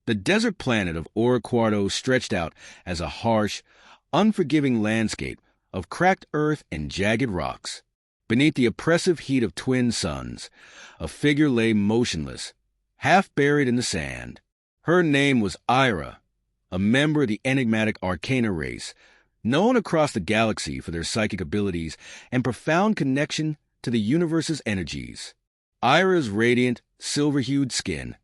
The desert planet of Oriquarto stretched out as a harsh, unforgiving landscape of cracked earth and jagged rocks. Beneath the oppressive heat of twin suns, a figure lay motionless, half buried in the sand. Her name was Ira, a member of the enigmatic Arcana race, known across the galaxy for their psychic abilities and profound connection to the universe's energies. Ira's radiant, silver-hued skin,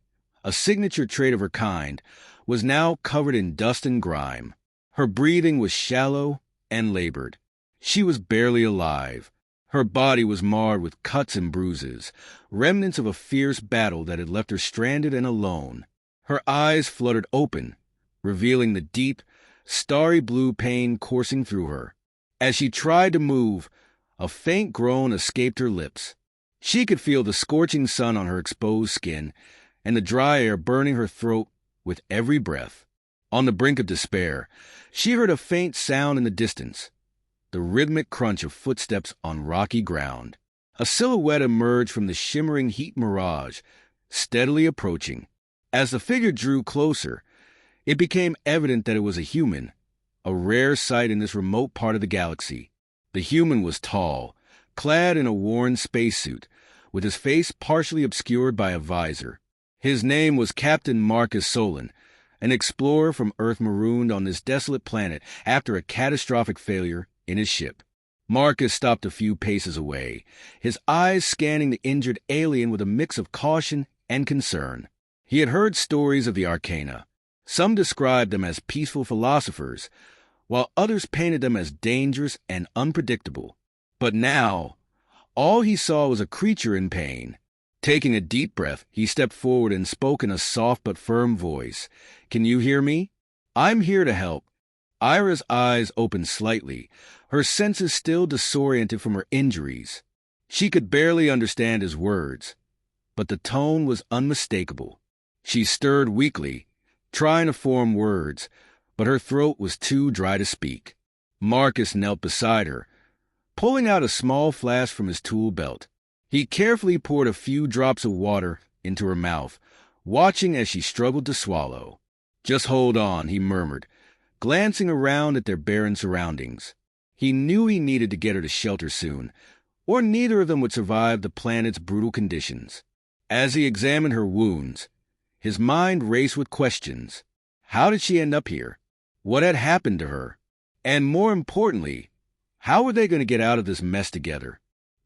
a signature trait of her kind, was now covered in dust and grime. Her breathing was shallow and labored. She was barely alive. Her body was marred with cuts and bruises, remnants of a fierce battle that had left her stranded and alone. Her eyes fluttered open, revealing the deep, starry blue pain coursing through her. As she tried to move, a faint groan escaped her lips. She could feel the scorching sun on her exposed skin and the dry air burning her throat with every breath. On the brink of despair, she heard a faint sound in the distance, the rhythmic crunch of footsteps on rocky ground. A silhouette emerged from the shimmering heat mirage, steadily approaching. As the figure drew closer, it became evident that it was a human, a rare sight in this remote part of the galaxy. The human was tall, clad in a worn spacesuit, with his face partially obscured by a visor. His name was Captain Marcus Solon, an explorer from Earth marooned on this desolate planet after a catastrophic failure in his ship. Marcus stopped a few paces away, his eyes scanning the injured alien with a mix of caution and concern. He had heard stories of the Arcana. Some described them as peaceful philosophers, while others painted them as dangerous and unpredictable. But now, all he saw was a creature in pain. Taking a deep breath, he stepped forward and spoke in a soft but firm voice. "Can you hear me? I'm here to help." Ira's eyes opened slightly, her senses still disoriented from her injuries. She could barely understand his words, but the tone was unmistakable. She stirred weakly, trying to form words, but her throat was too dry to speak. Marcus knelt beside her, pulling out a small flask from his tool belt. He carefully poured a few drops of water into her mouth, watching as she struggled to swallow. "Just hold on," he murmured, glancing around at their barren surroundings. He knew he needed to get her to shelter soon, or neither of them would survive the planet's brutal conditions. As he examined her wounds, his mind raced with questions. How did she end up here? What had happened to her? And more importantly, how were they going to get out of this mess together?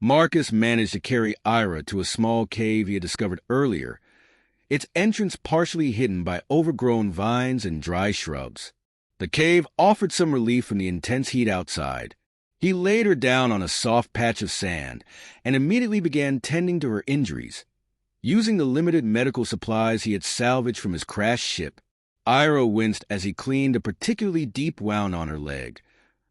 Marcus managed to carry Ira to a small cave he had discovered earlier, its entrance partially hidden by overgrown vines and dry shrubs. The cave offered some relief from the intense heat outside. He laid her down on a soft patch of sand and immediately began tending to her injuries, using the limited medical supplies he had salvaged from his crashed ship. Ira winced as he cleaned a particularly deep wound on her leg,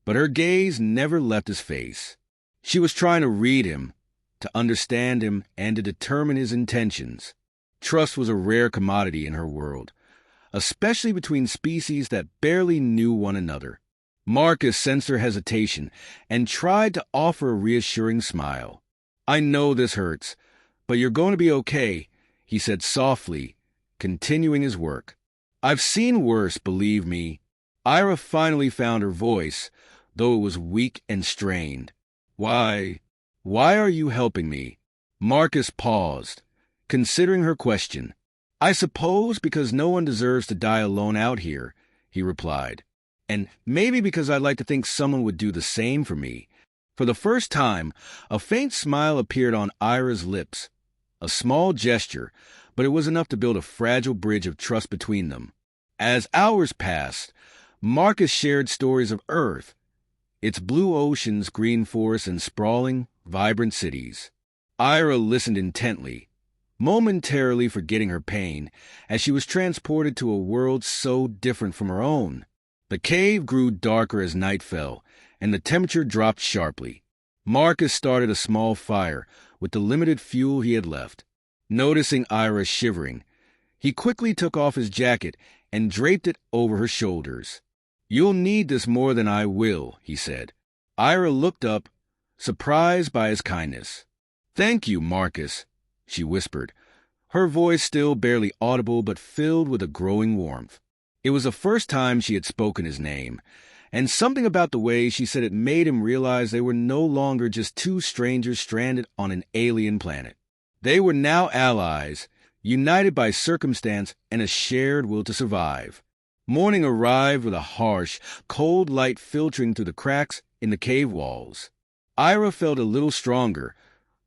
but her gaze never left his face. She was trying to read him, to understand him, and to determine his intentions. Trust was a rare commodity in her world, especially between species that barely knew one another. Marcus sensed her hesitation and tried to offer a reassuring smile. "I know this hurts, but you're going to be okay," he said softly, continuing his work. "I've seen worse, believe me." Ira finally found her voice, though it was weak and strained. Why are you helping me?" Marcus paused, considering her question. "I suppose because no one deserves to die alone out here," he replied. "And maybe because I'd like to think someone would do the same for me." For the first time, a faint smile appeared on Ira's lips. A small gesture, but it was enough to build a fragile bridge of trust between them. As hours passed, Marcus shared stories of Earth, its blue oceans, green forests, and sprawling, vibrant cities. Ira listened intently, momentarily forgetting her pain, as she was transported to a world so different from her own. The cave grew darker as night fell, and the temperature dropped sharply. Marcus started a small fire with the limited fuel he had left. Noticing Ira shivering, he quickly took off his jacket and draped it over her shoulders. "You'll need this more than I will," he said. Ira looked up, surprised by his kindness. "Thank you, Marcus," she whispered, her voice still barely audible but filled with a growing warmth. It was the first time she had spoken his name, and something about the way she said it made him realize they were no longer just two strangers stranded on an alien planet. They were now allies, united by circumstance and a shared will to survive. Morning arrived with a harsh, cold light filtering through the cracks in the cave walls. Ira felt a little stronger,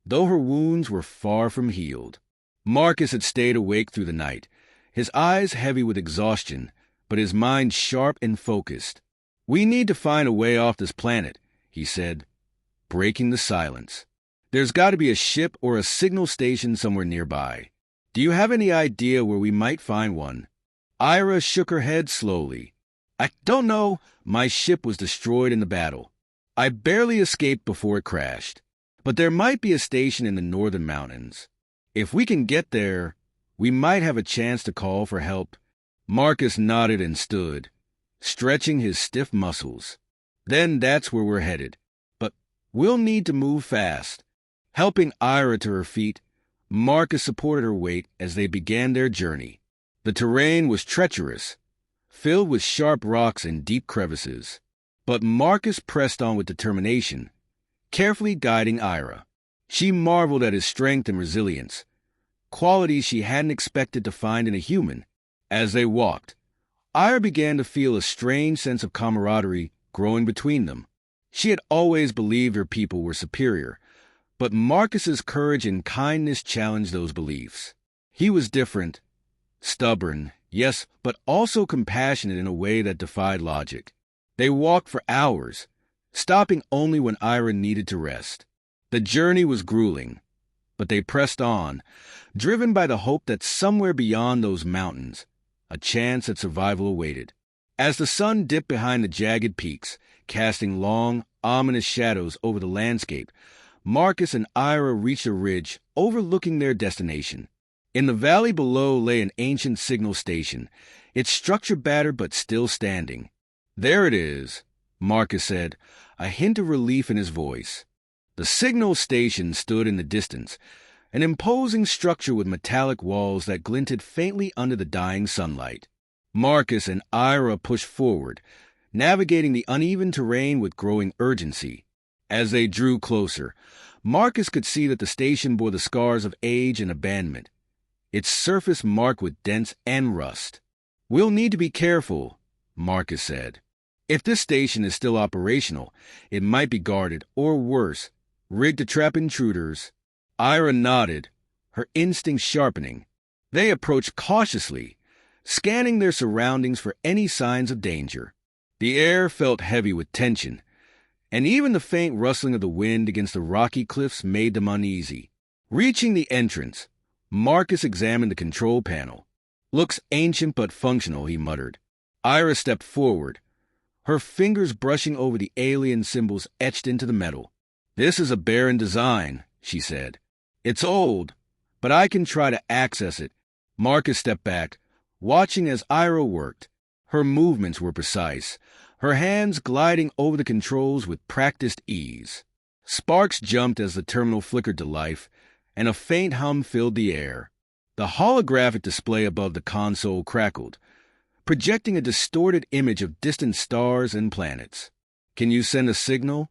though her wounds were far from healed. Marcus had stayed awake through the night, his eyes heavy with exhaustion, but his mind sharp and focused. "We need to find a way off this planet," he said, breaking the silence. "There's got to be a ship or a signal station somewhere nearby. Do you have any idea where we might find one?" Ira shook her head slowly. "I don't know. My ship was destroyed in the battle. I barely escaped before it crashed. But there might be a station in the northern mountains. If we can get there, we might have a chance to call for help." Marcus nodded and stood, stretching his stiff muscles. "Then that's where we're headed. But we'll need to move fast." Helping Ira to her feet, Marcus supported her weight as they began their journey. The terrain was treacherous, filled with sharp rocks and deep crevices. But Marcus pressed on with determination, carefully guiding Ira. She marveled at his strength and resilience, qualities she hadn't expected to find in a human. As they walked, Ira began to feel a strange sense of camaraderie growing between them. She had always believed her people were superior, but Marcus's courage and kindness challenged those beliefs. He was different, stubborn, yes, but also compassionate in a way that defied logic. They walked for hours, stopping only when Ira needed to rest. The journey was grueling, but they pressed on, driven by the hope that somewhere beyond those mountains, a chance at survival awaited. As the sun dipped behind the jagged peaks, casting long, ominous shadows over the landscape, Marcus and Ira reached a ridge overlooking their destination. In the valley below lay an ancient signal station, its structure battered but still standing. "There it is," Marcus said, a hint of relief in his voice. The signal station stood in the distance, an imposing structure with metallic walls that glinted faintly under the dying sunlight. Marcus and Ira pushed forward, navigating the uneven terrain with growing urgency. As they drew closer, Marcus could see that the station bore the scars of age and abandonment, its surface marked with dents and rust. "We'll need to be careful," Marcus said. "If this station is still operational, it might be guarded, or worse, rigged to trap intruders." Ira nodded, her instincts sharpening. They approached cautiously, scanning their surroundings for any signs of danger. The air felt heavy with tension, and even the faint rustling of the wind against the rocky cliffs made them uneasy. Reaching the entrance, Marcus examined the control panel. "Looks ancient but functional," he muttered. Ira stepped forward, her fingers brushing over the alien symbols etched into the metal. "This is a barren design," she said. "It's old, but I can try to access it." Marcus stepped back, watching as Ira worked. Her movements were precise, her hands gliding over the controls with practiced ease. Sparks jumped as the terminal flickered to life, and a faint hum filled the air. The holographic display above the console crackled, projecting a distorted image of distant stars and planets. "Can you send a signal?"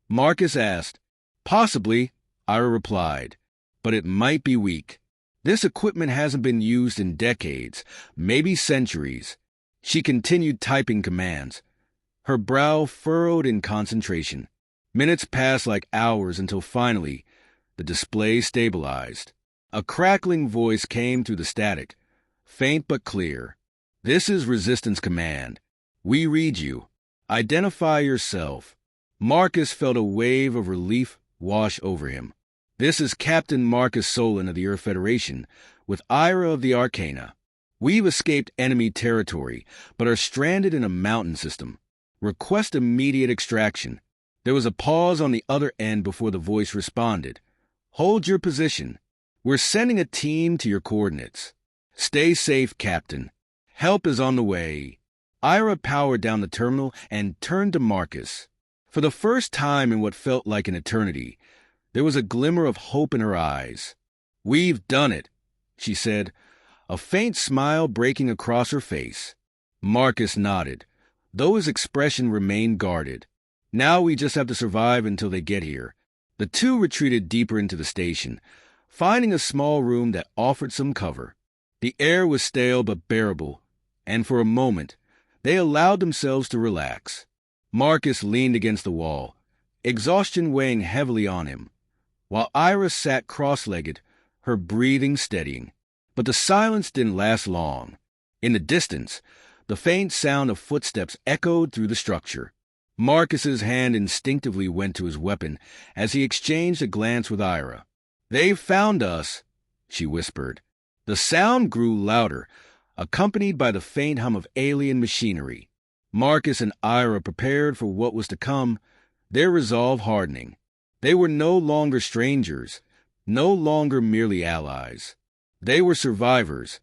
Marcus asked. "Possibly," Ira replied, "but it might be weak. This equipment hasn't been used in decades, maybe centuries." She continued typing commands, her brow furrowed in concentration. Minutes passed like hours until finally, the display stabilized. A crackling voice came through the static, faint but clear. "This is Resistance Command. We read you. Identify yourself." Marcus felt a wave of relief wash over him. "This is Captain Marcus Solon of the Earth Federation, with Ira of the Arcana. We've escaped enemy territory, but are stranded in a mountain system. Request immediate extraction." There was a pause on the other end before the voice responded. "Hold your position. We're sending a team to your coordinates. Stay safe, Captain. Help is on the way." Ira powered down the terminal and turned to Marcus. For the first time in what felt like an eternity, there was a glimmer of hope in her eyes. "We've done it," she said, a faint smile breaking across her face. Marcus nodded, though his expression remained guarded. Now we just have to survive until they get here. The two retreated deeper into the station, finding a small room that offered some cover. The air was stale but bearable, and for a moment, they allowed themselves to relax. Marcus leaned against the wall, exhaustion weighing heavily on him, while Ira sat cross-legged, her breathing steadying. But the silence didn't last long. In the distance, the faint sound of footsteps echoed through the structure. Marcus's hand instinctively went to his weapon as he exchanged a glance with Ira. "They've found us," she whispered. The sound grew louder, accompanied by the faint hum of alien machinery. Marcus and Ira prepared for what was to come, their resolve hardening. They were no longer strangers, no longer merely allies. They were survivors,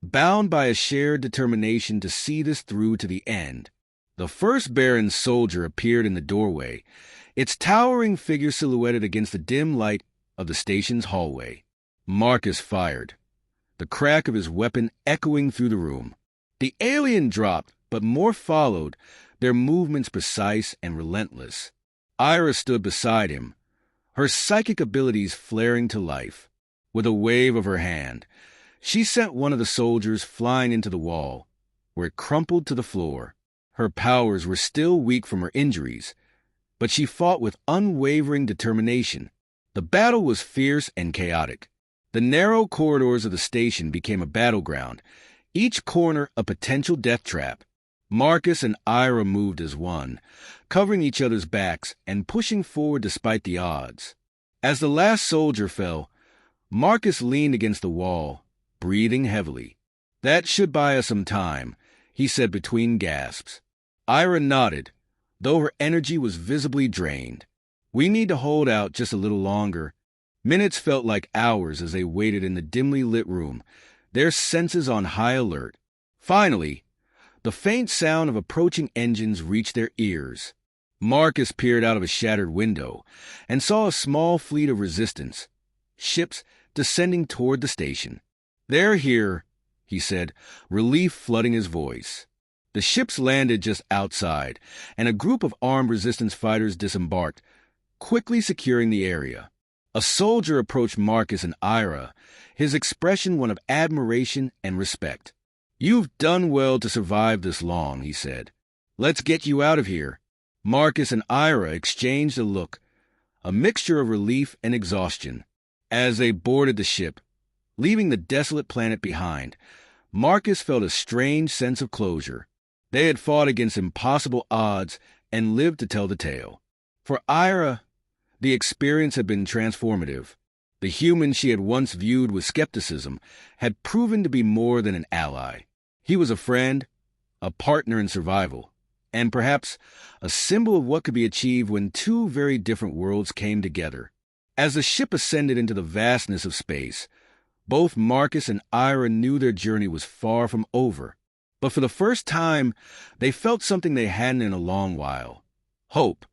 bound by a shared determination to see this through to the end. The first Baron's soldier appeared in the doorway, its towering figure silhouetted against the dim light of the station's hallway. Marcus fired, the crack of his weapon echoing through the room. The alien dropped, but more followed, their movements precise and relentless. Ira stood beside him, her psychic abilities flaring to life. With a wave of her hand, she sent one of the soldiers flying into the wall, where it crumpled to the floor. Her powers were still weak from her injuries, but she fought with unwavering determination. The battle was fierce and chaotic. The narrow corridors of the station became a battleground, each corner a potential death trap. Marcus and Ira moved as one, covering each other's backs and pushing forward despite the odds. As the last soldier fell, Marcus leaned against the wall, breathing heavily. "That should buy us some time," he said between gasps. Ira nodded, though her energy was visibly drained. "We need to hold out just a little longer." Minutes felt like hours as they waited in the dimly lit room, their senses on high alert. Finally, the faint sound of approaching engines reached their ears. Marcus peered out of a shattered window and saw a small fleet of resistance, ships descending toward the station. "They're here," he said, relief flooding his voice. The ships landed just outside, and a group of armed resistance fighters disembarked, quickly securing the area. A soldier approached Marcus and Ira, his expression one of admiration and respect. "You've done well to survive this long," he said. "Let's get you out of here." Marcus and Ira exchanged a look, a mixture of relief and exhaustion. As they boarded the ship, leaving the desolate planet behind, Marcus felt a strange sense of closure. They had fought against impossible odds and lived to tell the tale. For Ira, the experience had been transformative. The human she had once viewed with skepticism had proven to be more than an ally. He was a friend, a partner in survival, and perhaps a symbol of what could be achieved when two very different worlds came together. As the ship ascended into the vastness of space, both Marcus and Ira knew their journey was far from over. But for the first time, they felt something they hadn't in a long while: hope.